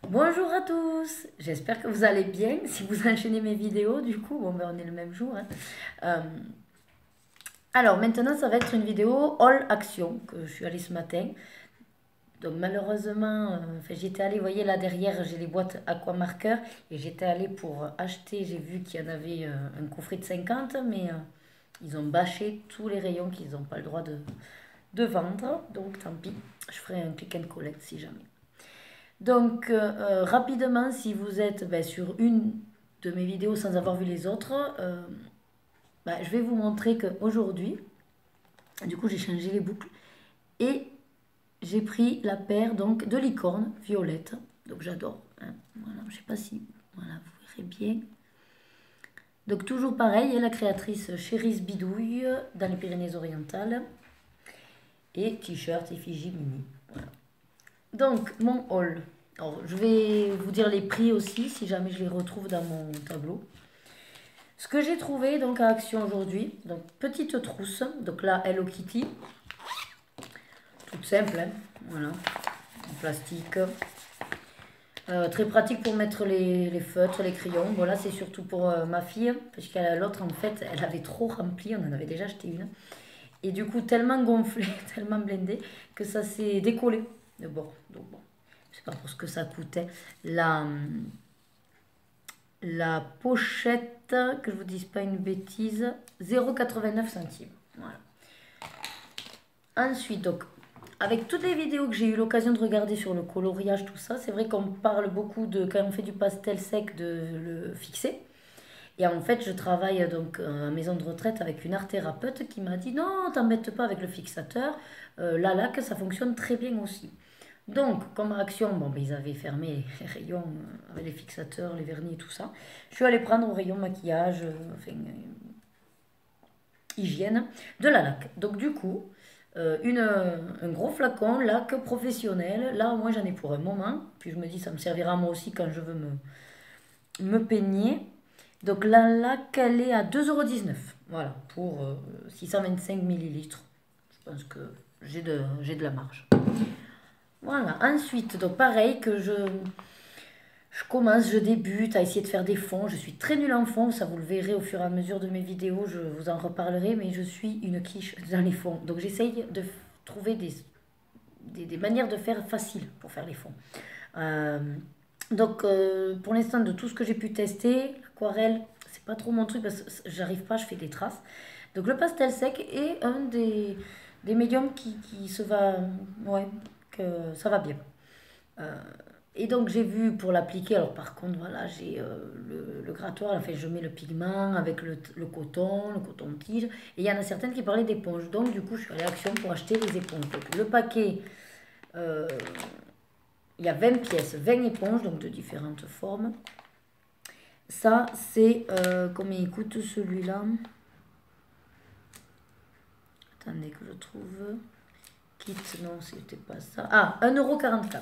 Bonjour à tous, j'espère que vous allez bien. Si vous enchaînez mes vidéos, du coup, bon ben on est le même jour, hein. Euh, alors maintenant, ça va être une vidéo all action que je suis allée ce matin. Donc malheureusement, enfin, j'étais allée, vous voyez là derrière, j'ai les boîtes aquamarqueurs et j'étais allée pour acheter, j'ai vu qu'il y en avait un coffret de 50, mais ils ont bâché tous les rayons qu'ils n'ont pas le droit de vendre. Donc tant pis, je ferai un click and collect si jamais. Donc, rapidement, si vous êtes sur une de mes vidéos sans avoir vu les autres, je vais vous montrer qu'aujourd'hui, du coup, j'ai changé les boucles et j'ai pris la paire donc, de licorne violette. Donc, j'adore, hein. Voilà, je ne sais pas si voilà, vous verrez bien. Donc, toujours pareil, la créatrice Chérise Bidouille dans les Pyrénées-Orientales. Et t-shirt effigie Mimi. Voilà. Donc, mon haul. Alors, je vais vous dire les prix aussi, si jamais je les retrouve dans mon tableau. Ce que j'ai trouvé donc à Action aujourd'hui, donc petite trousse, donc là Hello Kitty, toute simple, hein, voilà, en plastique. Très pratique pour mettre les feutres, les crayons. Voilà, c'est surtout pour ma fille, parce qu'à l'autre en fait, elle avait trop rempli, on en avait déjà acheté une. Et du coup, tellement gonflé, tellement blindé, que ça s'est décollé de bord. Donc bon, c'est pas pour ce que ça coûtait. La pochette, que je vous dise pas une bêtise, 0,89 centimes. Voilà. Ensuite, donc, avec toutes les vidéos que j'ai eu l'occasion de regarder sur le coloriage, tout ça, c'est vrai qu'on parle beaucoup de, quand on fait du pastel sec, de le fixer. Et en fait, je travaille donc à maison de retraite avec une art thérapeute qui m'a dit non, t'embête pas avec le fixateur, la laque, ça fonctionne très bien aussi. Donc, comme action, bon, ben, ils avaient fermé les rayons avec les fixateurs, les vernis et tout ça. Je suis allée prendre au rayon maquillage, enfin, hygiène, de la laque. Donc, du coup, un gros flacon, laque professionnel. Là, moi, j'en ai pour un moment. Puis je me dis, ça me servira moi aussi quand je veux me peigner. Donc, la laque, elle est à 2,19 €. Voilà, pour 625 millilitres. Je pense que j'ai de la marge. Voilà, ensuite, donc pareil que je commence, je débute à essayer de faire des fonds. Je suis très nulle en fonds, ça vous le verrez au fur et à mesure de mes vidéos, je vous en reparlerai, mais je suis une quiche dans les fonds. Donc j'essaye de trouver des manières de faire faciles pour faire les fonds. Euh, pour l'instant, de tout ce que j'ai pu tester, l'aquarelle, c'est pas trop mon truc parce que j'arrive pas, je fais des traces. Donc le pastel sec est un des médiums qui se va, ouais, que ça va bien. Euh, et donc j'ai vu pour l'appliquer, alors par contre voilà, j'ai le grattoir, en fait je mets le pigment avec le coton-tige, et il y en a certaines qui parlaient d'éponges, donc du coup je suis allée à Action pour acheter les éponges. Donc, le paquet, euh, il y a 20 pièces, 20 éponges, donc de différentes formes. Ça c'est, combien il coûte celui-là? Attendez que je trouve, kit, non c'était pas ça, ah 1,44 €.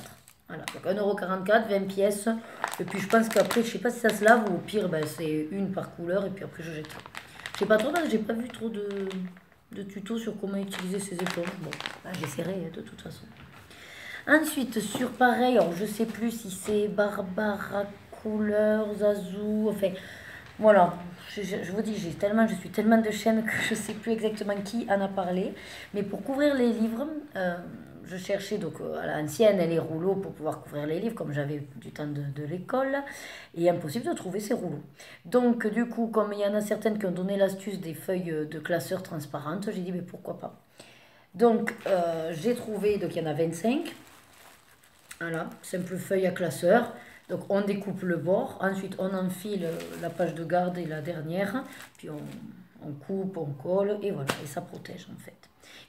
Voilà, donc 1,44 €, 20 pièces. Et puis je pense qu'après, je sais pas si ça se lave ou au pire, ben, c'est une par couleur et puis après je jette. Je sais pas trop parce que j'ai pas vu trop de tutos sur comment utiliser ces éponges. Bon, ben, j'essaierai de toute façon. Ensuite, sur pareil, alors je sais plus si c'est Barbara Couleur, Zazou, enfin voilà. Je vous dis, je suis tellement de chaînes que je sais plus exactement qui en a parlé. Mais pour couvrir les livres, je cherchais donc à l'ancienne les rouleaux pour pouvoir couvrir les livres, comme j'avais du temps de l'école, et impossible de trouver ces rouleaux. Donc du coup, comme il y en a certaines qui ont donné l'astuce des feuilles de classeur transparentes, j'ai dit mais pourquoi pas. Donc j'ai trouvé, donc il y en a 25. Voilà, simple feuille à classeur. Donc on découpe le bord, ensuite on enfile la page de garde et la dernière, puis on coupe, on colle, et voilà, et ça protège en fait.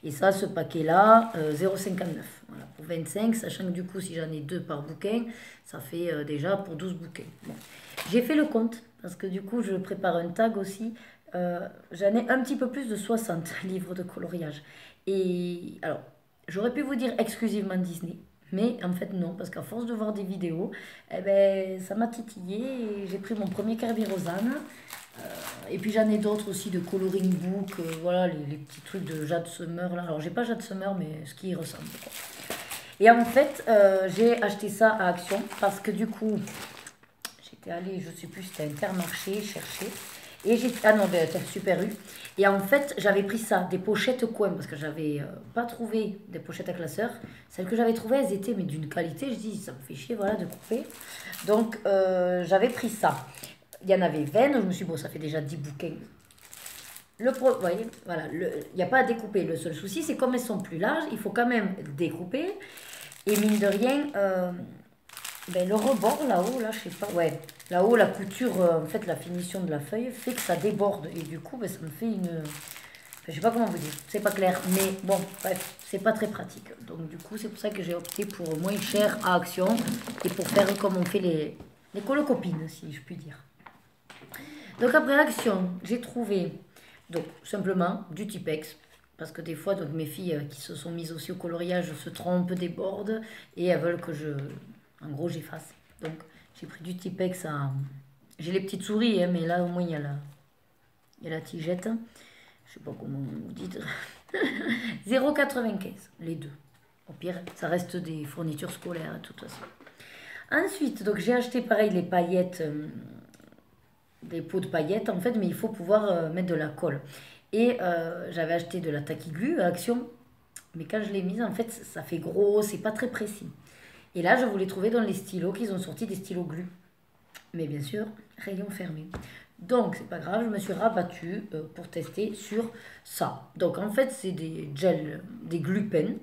Et ça, ce paquet-là, 0,59. Voilà, pour 25, sachant que du coup, si j'en ai deux par bouquin, ça fait déjà pour 12 bouquins. Bon. J'ai fait le compte, parce que du coup, je prépare un tag aussi. J'en ai un petit peu plus de 60 livres de coloriage. Et alors, j'aurais pu vous dire exclusivement Disney. Mais en fait non, parce qu'à force de voir des vidéos, eh ben, ça m'a titillé et j'ai pris mon premier Kirby Rosanne. Et puis j'en ai d'autres aussi de coloring book, voilà les petits trucs de Jade Summer là. Alors j'ai pas Jade Summer mais ce qui y ressemble quoi. Et en fait, j'ai acheté ça à Action parce que du coup, j'étais allée, je sais plus, c'était Intermarché, chercher. Et j'ai... Ah non, ben, Super U. Et en fait, j'avais pris ça, des pochettes coin, parce que j'avais pas trouvé des pochettes à classeur. Celles que j'avais trouvées, elles étaient mais d'une qualité, je dis, ça me fait chier, voilà, de couper. Donc, j'avais pris ça. Il y en avait 20, je me suis dit, bon, ça fait déjà 10 bouquins. Vous voyez, voilà, il n'y a pas à découper. Le seul souci, c'est comme elles sont plus larges, il faut quand même découper. Et mine de rien, ben, le rebord là-haut, là, je sais pas, ouais, là-haut, la couture, en fait, la finition de la feuille fait que ça déborde. Et du coup, ben, ça me fait une... Enfin, je sais pas comment vous dire, c'est pas clair. Mais bon, bref, c'est pas très pratique. Donc du coup, c'est pour ça que j'ai opté pour moins cher à Action et pour faire comme on fait les colocopines, si je puis dire. Donc après Action, j'ai trouvé, donc simplement, du Tipex. Parce que des fois, donc, mes filles qui se sont mises aussi au coloriage se trompent, débordent et elles veulent que en gros, j'efface. Donc, j'ai pris du Tipex à... J'ai les petites souris, hein, mais là, au moins, il y a la tigette. Je sais pas comment vous dites. 0,95, les deux. Au pire, ça reste des fournitures scolaires, de toute façon. Ensuite, donc j'ai acheté pareil les paillettes, des pots de paillettes en fait, mais il faut pouvoir mettre de la colle. Et j'avais acheté de la taquiglu à Action, mais quand je l'ai mise, en fait, ça fait gros, c'est pas très précis. Et là, je voulais trouver dans les stylos qu'ils ont sorti des stylos glu. Mais bien sûr, rayon fermé. Donc, c'est pas grave, je me suis rabattue pour tester sur ça. Donc, en fait, c'est des gels, des glue pens.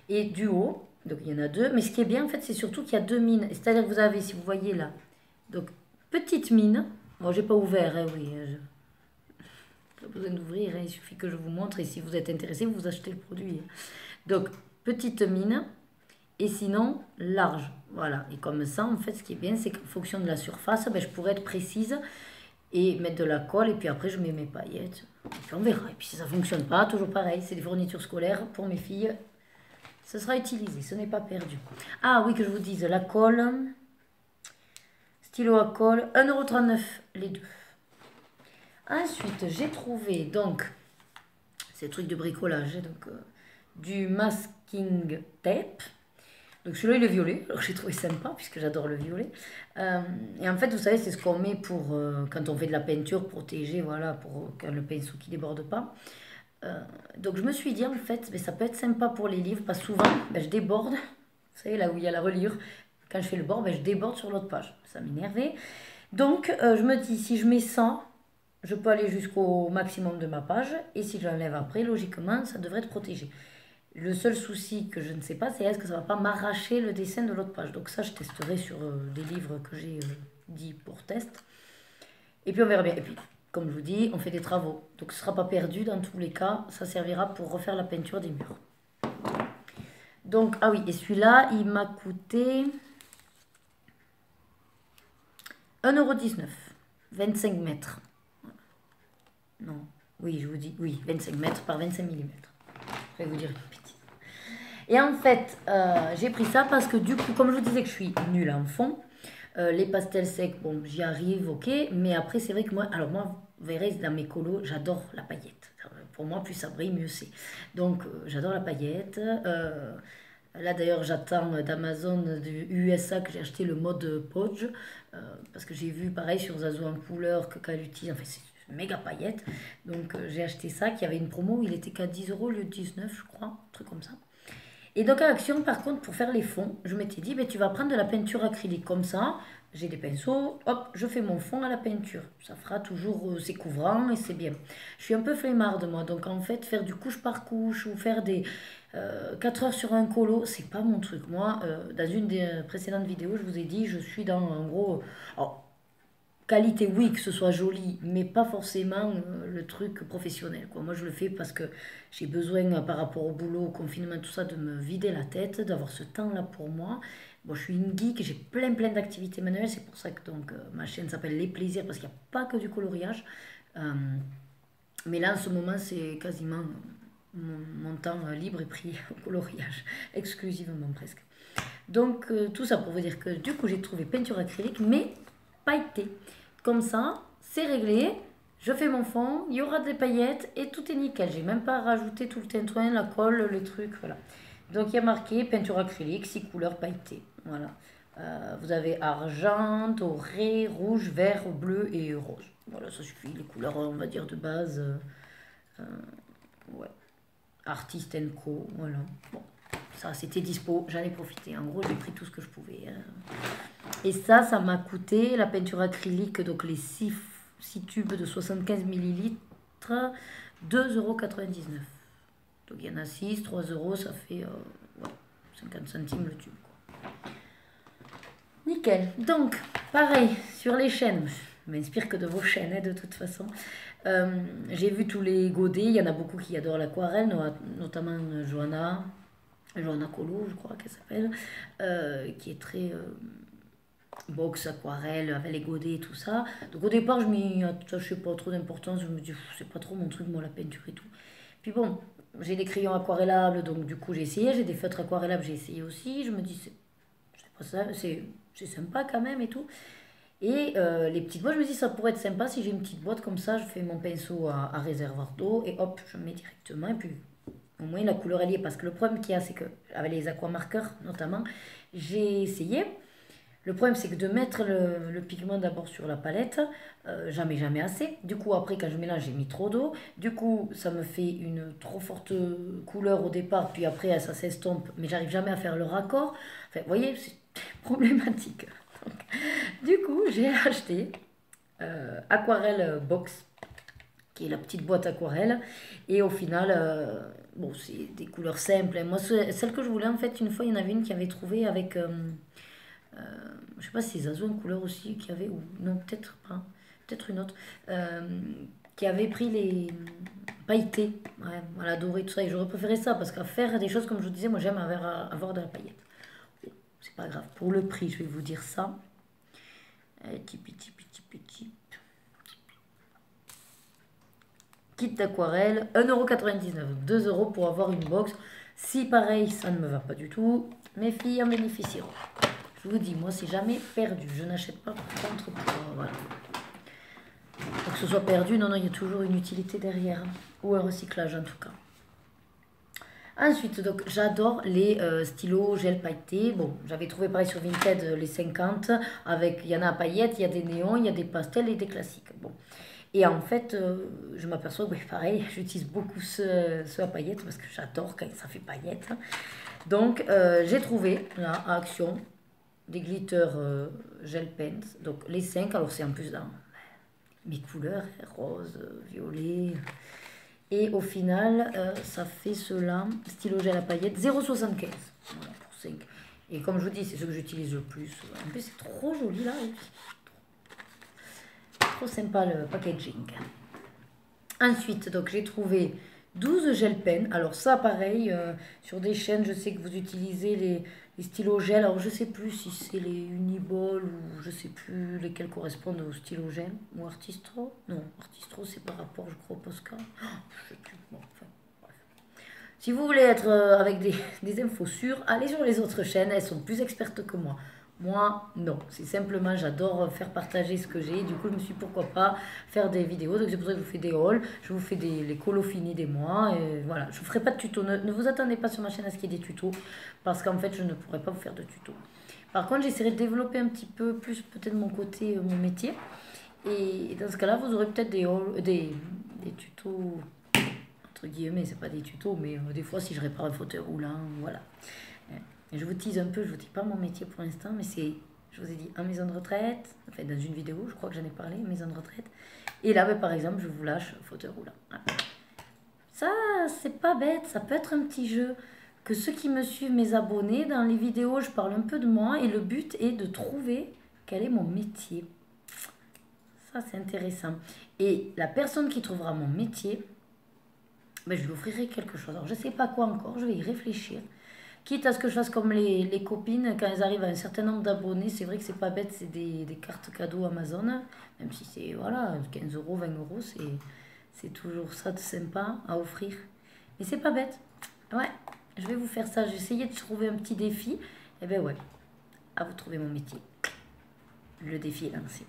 Et du haut, donc il y en a deux. Mais ce qui est bien, en fait, c'est surtout qu'il y a deux mines. C'est-à-dire que vous avez, si vous voyez là, donc petite mine. Bon, j'ai pas ouvert, hein, oui. Pas besoin d'ouvrir, hein, il suffit que je vous montre. Et si vous êtes intéressé, vous achetez le produit. Donc, petite mine. Et sinon, large. Voilà. Et comme ça, en fait, ce qui est bien, c'est qu'en fonction de la surface, ben, je pourrais être précise et mettre de la colle. Et puis après, je mets mes paillettes. Et puis on verra. Et puis si ça ne fonctionne pas, toujours pareil. C'est des fournitures scolaires pour mes filles. Ce sera utilisé. Ce n'est pas perdu. Ah oui, que je vous dise, la colle. Stylo à colle. 1,39 € les deux. Ensuite, j'ai trouvé donc, ces trucs de bricolage, donc du masking tape. Donc celui-là, il est violet, alors j'ai trouvé sympa, puisque j'adore le violet. Et en fait, vous savez, c'est ce qu'on met pour, quand on fait de la peinture, protéger, voilà, pour quand le pinceau qui déborde pas. Donc je me suis dit, en fait, mais ça peut être sympa pour les livres, parce que souvent, ben, je déborde, vous savez, là où il y a la reliure, quand je fais le bord, ben, je déborde sur l'autre page. Ça m'énervait. Donc je me dis, si je mets ça, je peux aller jusqu'au maximum de ma page, et si je l'enlève après, logiquement, ça devrait être protégé. Le seul souci que je ne sais pas, c'est est-ce que ça ne va pas m'arracher le dessin de l'autre page. Donc ça, je testerai sur des livres que j'ai dit pour test. Et puis on verra bien. Et puis, comme je vous dis, on fait des travaux. Donc ce ne sera pas perdu dans tous les cas. Ça servira pour refaire la peinture des murs. Donc, ah oui, et celui-là, il m'a coûté 1,19 €. 25 mètres. Non, oui, je vous dis, oui, 25 mètres par 25 mm. Je vais vous dire une bêtise. Et en fait, j'ai pris ça parce que du coup, comme je vous disais que je suis nulle en fond, les pastels secs, bon, j'y arrive, ok. Mais après, c'est vrai que moi, alors moi, vous verrez, dans mes colos, j'adore la paillette. Pour moi, plus ça brille, mieux c'est. Donc, j'adore la paillette. Là, d'ailleurs, j'attends d'Amazon, du USA, que j'ai acheté le mode Podge. Parce que j'ai vu, pareil, sur Zazo en couleur, que qu'elle utilise. Enfin, c'est méga paillette. Donc, j'ai acheté ça, qui avait une promo. Il était qu'à 10 € au lieu de 19, je crois. Un truc comme ça. Et donc à Action, par contre, pour faire les fonds, je m'étais dit, ben, tu vas prendre de la peinture acrylique comme ça. J'ai des pinceaux, hop, je fais mon fond à la peinture. Ça fera toujours, c'est couvrant et c'est bien. Je suis un peu flemmarde moi, donc en fait, faire du couche par couche ou faire des 4 heures sur un colo, c'est pas mon truc. Moi, dans une des précédentes vidéos, je vous ai dit, je suis dans, en gros, alors, qualité, oui, que ce soit joli, mais pas forcément le truc professionnel, quoi. Moi, je le fais parce que j'ai besoin, par rapport au boulot, au confinement, tout ça, de me vider la tête, d'avoir ce temps-là pour moi. Bon, je suis une geek, j'ai plein d'activités manuelles, c'est pour ça que donc, ma chaîne s'appelle Les Plaisirs, parce qu'il n'y a pas que du coloriage. Mais là, en ce moment, c'est quasiment mon temps libre est pris au coloriage, exclusivement presque. Donc, tout ça pour vous dire que du coup, j'ai trouvé peinture acrylique, mais pailletée. Comme ça, c'est réglé. Je fais mon fond, il y aura des paillettes et tout est nickel. J'ai même pas rajouté tout le tintouin, la colle, les trucs, voilà. Donc il y a marqué peinture acrylique, 6 couleurs pailletées. Voilà. Vous avez argent, doré, rouge, vert, bleu et rose. Voilà, ça suffit. Les couleurs, on va dire, de base. Ouais. Artist Co. Voilà. Bon, ça c'était dispo. J'en ai profité. En gros, j'ai pris tout ce que je pouvais. Et ça m'a coûté la peinture acrylique, donc les 6 tubes de 75 millilitres, 2,99 €. Donc il y en a 6, 3 euros, ça fait ouais, 50 centimes le tube. Quoi. Nickel. Donc, pareil, sur les chaînes, je m'inspire que de vos chaînes, de toute façon. J'ai vu tous les godets, il y en a beaucoup qui adorent l'aquarelle, notamment Johanna Colo, je crois qu'elle s'appelle, qui est très box aquarelle avec les godets et tout ça. Donc au départ, je m'y attachais pas trop d'importance, je me dis, c'est pas trop mon truc, moi, la peinture et tout. Puis bon, j'ai des crayons aquarellables, donc du coup j'ai essayé, j'ai des feutres aquarellables, j'ai essayé aussi, je me dis, c'est sympa quand même et tout. Et les petites boîtes, je me dis ça pourrait être sympa si j'ai une petite boîte comme ça, je fais mon pinceau à réservoir d'eau et hop, je mets directement et puis au moins la couleur elle y est. Parce que le problème qu'il y a, c'est que avec les aquamarqueurs notamment, j'ai essayé. Le problème c'est que de mettre le pigment d'abord sur la palette, j'en mets jamais assez. Du coup après quand je mélange j'ai mis trop d'eau. Du coup ça me fait une trop forte couleur au départ, puis après ça s'estompe, mais j'arrive jamais à faire le raccord. Enfin vous voyez, c'est problématique. Donc, du coup j'ai acheté Aquarelle Box, qui est la petite boîte aquarelle. Et au final, bon c'est des couleurs simples. Moi celle que je voulais en fait, une fois il y en avait une qui avait trouvé avec... je sais pas si c'est Zazo en couleur aussi qui avait, ou non, peut-être pas, peut-être une autre, qui avait pris les pailletés, ouais, voilà, doré, tout ça, et j'aurais préféré ça, parce qu'à faire des choses, comme je vous disais, moi j'aime avoir de la paillette. Bon, c'est pas grave, pour le prix, je vais vous dire ça. Petit. Kit d'aquarelle, 1,99 €, 2 € pour avoir une box. Si pareil, ça ne me va pas du tout, mes filles en bénéficieront. Je vous dis, moi, c'est jamais perdu. Je n'achète pas par contre pour... voilà. Pour que ce soit perdu, non, il y a toujours une utilité derrière. Ou un recyclage, en tout cas. Ensuite, donc, j'adore les stylos gel pailletés. Bon, j'avais trouvé pareil sur Vinted les 50. Il y en a à paillettes, il y a des néons, il y a des pastels et des classiques. Bon. Et en fait, je m'aperçois que pareil, j'utilise beaucoup ceux à paillettes parce que j'adore quand ça fait paillettes. Donc, j'ai trouvé, là, à Action, des glitters gel pens, donc les 5, alors c'est en plus dans mes couleurs, rose, violet, et au final ça fait cela, stylo gel à paillettes, 0,75 €, voilà, pour 5. Et comme je vous dis, c'est ce que j'utilise le plus. En plus c'est trop joli là, trop sympa le packaging. Ensuite, donc j'ai trouvé 12 gel pens. Alors ça, pareil, sur des chaînes, je sais que vous utilisez les stylos gel. Alors je sais plus si c'est les Uniball ou je sais plus lesquels correspondent aux stylos gel. Ou Artistro. Non, Artistro, c'est par rapport, je crois, au Posca. Oh, je sais plus. Bon, enfin, bref. Si vous voulez être avec des infos sûres, allez sur les autres chaînes. Elles sont plus expertes que moi. Moi, non. C'est simplement, j'adore faire partager ce que j'ai. Du coup, je me suis dit, pourquoi pas faire des vidéos. Donc, c'est pour ça que je vous fais des hauls. Je vous fais les colos finis des mois. Et voilà. Je ne vous ferai pas de tuto. Ne vous attendez pas sur ma chaîne à ce qu'il y ait des tutos. Parce qu'en fait, je ne pourrai pas vous faire de tuto. Par contre, j'essaierai de développer un petit peu plus, peut-être mon côté, mon métier. Et dans ce cas-là, vous aurez peut-être des tutos, entre guillemets, c'est pas des tutos, mais des fois, si je répare un fauteuil roulant, voilà. Et je vous tease un peu, je vous dis pas mon métier pour l'instant, mais c'est, je vous ai dit, en maison de retraite, enfin dans une vidéo, je crois que j'en ai parlé, maison de retraite. Et là, par exemple, je vous lâche fauteuil roulant. Voilà. Ça, c'est pas bête, ça peut être un petit jeu. Que ceux qui me suivent, mes abonnés, dans les vidéos, je parle un peu de moi et le but est de trouver quel est mon métier. Ça, c'est intéressant. Et la personne qui trouvera mon métier, ben, je lui offrirai quelque chose. Alors, je sais pas quoi encore, je vais y réfléchir. Quitte à ce que je fasse comme les copines, quand elles arrivent à un certain nombre d'abonnés, c'est vrai que c'est pas bête, c'est des cartes cadeaux Amazon, même si c'est, voilà, 15 €, 20 €, c'est toujours ça de sympa à offrir. Mais c'est pas bête. Ouais, je vais vous faire ça, j'ai essayé de trouver un petit défi, et ben ouais, à vous trouver mon métier. Le défi est lancé.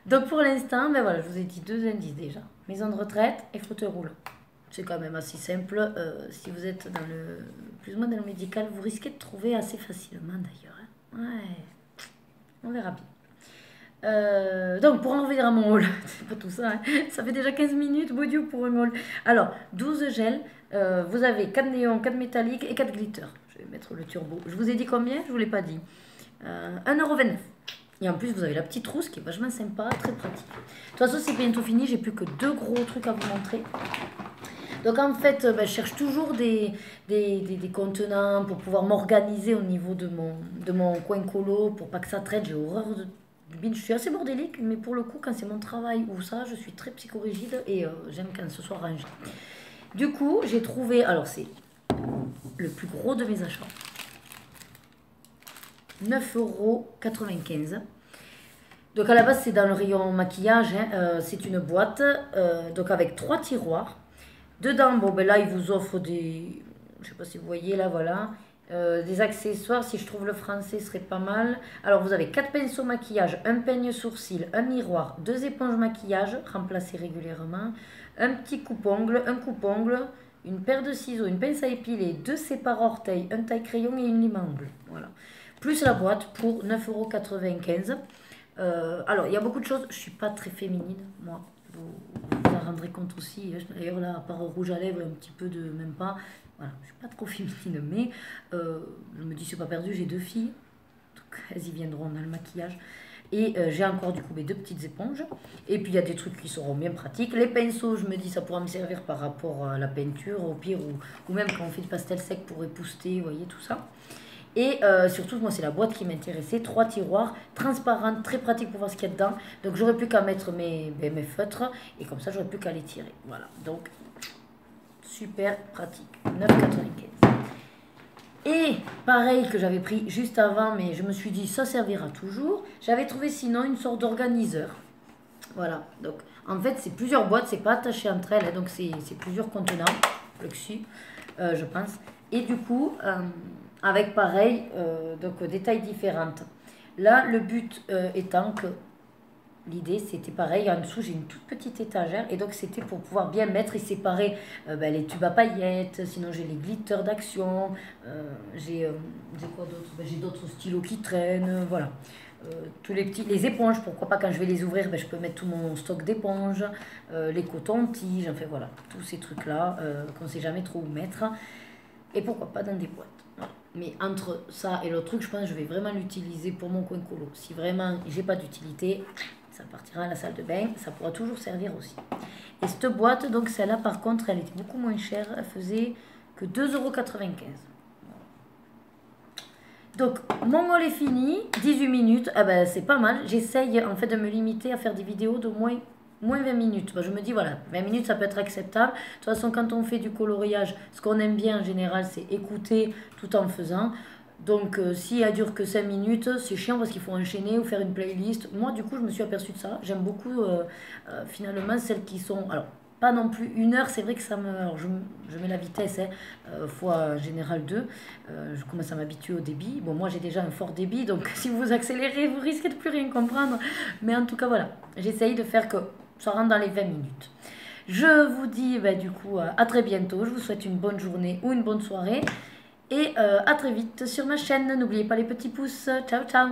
Donc pour l'instant, ben voilà, je vous ai dit 2 indices déjà. Maison de retraite et fauteuil roulant. c'est quand même assez simple. Si vous êtes dans plus ou moins dans le médical, vous risquez de trouver assez facilement d'ailleurs. Hein. Ouais, on verra bien. Donc, pour en revenir à mon haul, c'est pas tout ça, hein. Ça fait déjà 15 minutes, beau Dieu, pour un haul. Alors, 12 gels, vous avez 4 néons, 4 métalliques et 4 glitters. Je vais mettre le turbo. Je vous ai dit combien? Je vous l'ai pas dit. 1,29 €. Et en plus, vous avez la petite trousse qui est vachement sympa, très pratique. De toute façon, c'est bientôt fini, j'ai plus que 2 gros trucs à vous montrer. Donc en fait, je cherche toujours des contenants pour pouvoir m'organiser au niveau de mon coin colo, pour pas que ça traîne. J'ai horreur du bin. Je suis assez bordélique, mais pour le coup, quand c'est mon travail ou ça, je suis très psychorigide et j'aime quand ce soit rangé. Du coup, j'ai trouvé, alors c'est le plus gros de mes achats. 9,95 €. Donc à la base, c'est dans le rayon maquillage, hein. C'est une boîte donc avec 3 tiroirs. Dedans, bon, ben là, il vous offre des... Je sais pas si vous voyez, là, voilà. Des accessoires, si je trouve le français, ce serait pas mal. Alors, vous avez 4 pinceaux maquillage, un peigne sourcil, un miroir, 2 éponges maquillage, remplacées régulièrement, un petit coupe-ongle, un coupe-ongle, une paire de ciseaux, une pince à épiler, 2 sépare-orteils, un taille-crayon et une lime-ongle. Voilà. Plus la boîte pour 9,95 €. Alors, il y a beaucoup de choses. Je suis pas très féminine, moi. Vous en rendrez compte aussi. D'ailleurs, là, à part rouge à lèvres, un petit peu de... Même pas. Voilà, je suis pas trop féminine, mais je me dis, c'est pas perdu, j'ai 2 filles. Donc, elles y viendront dans le maquillage. Et j'ai encore, du coup, mes 2 petites éponges. Et puis, il y a des trucs qui seront bien pratiques. Les pinceaux, je me dis, ça pourra me servir par rapport à la peinture, au pire, ou même quand on fait du pastel sec pour épousseter, vous voyez, tout ça. Et surtout, moi, c'est la boîte qui m'intéressait. 3 tiroirs, transparentes, très pratiques pour voir ce qu'il y a dedans. Donc, j'aurais plus qu'à mettre mes feutres. Et comme ça, j'aurais plus qu'à les tirer. Voilà. Donc, super pratique. 9,95 €. Et pareil que j'avais pris juste avant, mais je me suis dit, ça servira toujours. J'avais trouvé sinon une sorte d'organiseur. Voilà. Donc, en fait, c'est plusieurs boîtes. C'est pas attaché entre elles. Hein, donc, c'est plusieurs contenants. Plexi, je pense. Et du coup... avec pareil, donc des tailles différentes. Là, le but étant que l'idée c'était pareil, en dessous j'ai une toute petite étagère et donc c'était pour pouvoir bien mettre et séparer les tubes à paillettes, sinon j'ai les glitters d'action, j'ai quoi d'autre, j'ai d'autres stylos qui traînent, voilà. Tous les éponges, pourquoi pas quand je vais les ouvrir, je peux mettre tout mon stock d'éponges, les cotons-tiges, enfin voilà, tous ces trucs là qu'on ne sait jamais trop où mettre. Et pourquoi pas dans des boîtes. Voilà. Mais entre ça et l'autre truc, je pense que je vais vraiment l'utiliser pour mon coin colo. Si vraiment j'ai pas d'utilité, ça partira à la salle de bain. Ça pourra toujours servir aussi. Et cette boîte, donc celle-là par contre, elle était beaucoup moins chère. Elle faisait que 2,95 €. Donc mon haul est fini. 18 minutes, c'est pas mal. J'essaye en fait de me limiter à faire des vidéos de moins 20 minutes. Je me dis, voilà, 20 minutes, ça peut être acceptable. De toute façon, quand on fait du coloriage, ce qu'on aime bien en général, c'est écouter tout en faisant. Donc, si elle dure que 5 minutes, c'est chiant parce qu'il faut enchaîner ou faire une playlist. Moi, du coup, je me suis aperçue de ça. J'aime beaucoup, finalement, celles qui sont... Alors, pas non plus 1 heure, c'est vrai que ça me... Alors, je mets la vitesse, fois en général 2. Je commence à m'habituer au débit. Bon, moi, j'ai déjà un fort débit, donc si vous accélérez, vous risquez de plus rien comprendre. Mais en tout cas, voilà. J'essaye de faire que ça rentre dans les 20 minutes. Je vous dis du coup à très bientôt. Je vous souhaite une bonne journée ou une bonne soirée. Et à très vite sur ma chaîne. N'oubliez pas les petits pouces. Ciao, ciao.